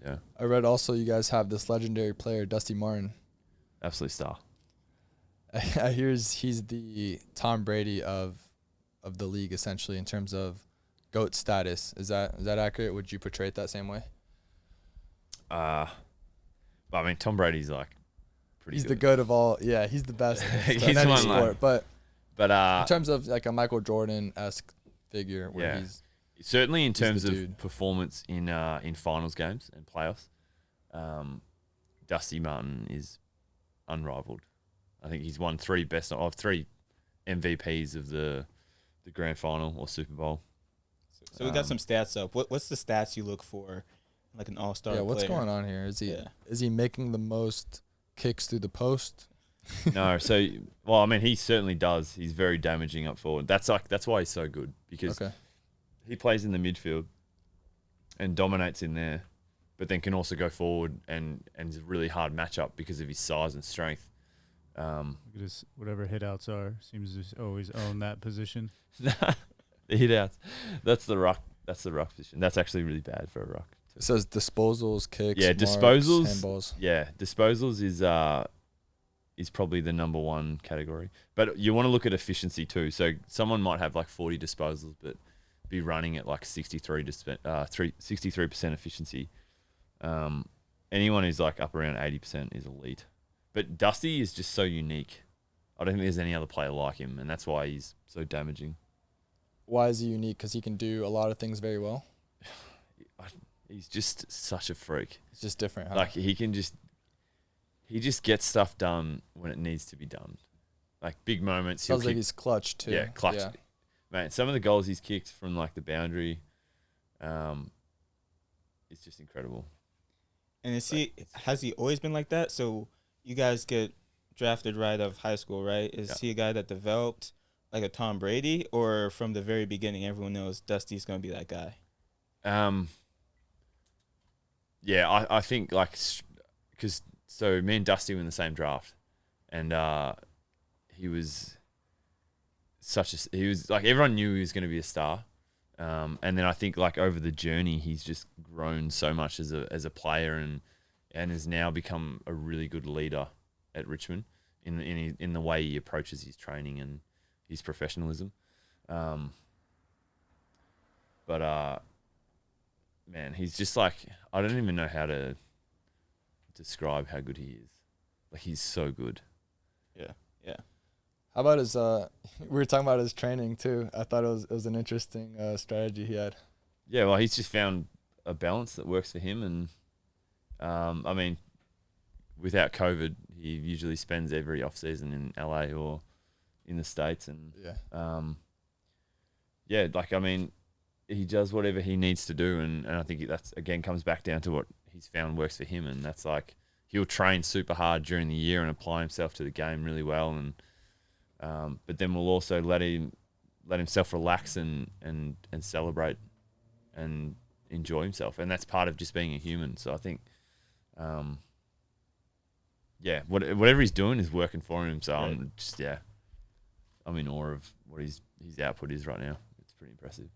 Yeah. I read also you guys have this legendary player, Dusty Martin. Absolute star. I hear he's the Tom Brady of the league, essentially, in terms of GOAT status. Is that accurate? Would you portray it that same way? But I mean, Tom Brady's like pretty He's good. the GOAT of all. Yeah, he's the best He's in any one, sport. like, but in in terms of like a Michael Jordan-esque figure, where he's certainly in terms the of dude. performance in finals games and playoffs, Dusty Martin is unrivaled. I think he's won three MVPs of the grand final or Super Bowl. So we got some stats up. What's the stats you look for, like an all-star player? Yeah, what's going on here? Is he making the most kicks through the post? No, I mean, he certainly does. He's very damaging up forward. That's why he's so good, because he plays in the midfield and dominates in there, but then can also go forward and is a really hard matchup because of his size and strength. Look at his whatever hitouts are. Seems to always own that position. The hitouts. That's the ruck position. That's actually really bad for a ruck. It says disposals, kicks, disposals, handballs. Yeah, disposals is probably the number one category. But you want to look at efficiency too. So someone might have like 40 disposals, but be running at like 63% efficiency. Anyone who's like up around 80% is elite. But Dusty is just so unique. I don't think there's any other player like him, and that's why he's so damaging. Why is he unique? Because he can do a lot of things very well. He's just such a freak. It's just different. Huh? Like he just gets stuff done when it needs to be done. Like big moments. Sounds like he's clutch too. Yeah, clutch. Yeah. Man, some of the goals he's kicked from like the boundary, it's just incredible. And has he always been like that? So you guys get drafted right out of high school, right? Is he a guy that developed like a Tom Brady, or from the very beginning everyone knows Dusty's going to be that guy? Yeah, I think like, because so me and Dusty were in the same draft, and he was like, everyone knew he was going to be a star, and then I think like over the journey he's just grown so much as a player and has now become a really good leader at Richmond in the way he approaches his training and his professionalism. But man, he's just like, I don't even know how to describe how good he is. Like, he's so good. Yeah. How about his? We were talking about his training too. I thought it was an interesting strategy he had. Yeah, well, he's just found a balance that works for him, and I mean, without COVID, he usually spends every off season in LA or in the States, and like, I mean, he does whatever he needs to do, and I think that's, again, comes back down to what he's found works for him, and that's like, he'll train super hard during the year and apply himself to the game really well, and but then we'll also let himself relax and celebrate and enjoy himself, and that's part of just being a human. So I think, whatever he's doing is working for him. So I'm in awe of what his output is right now. It's pretty impressive.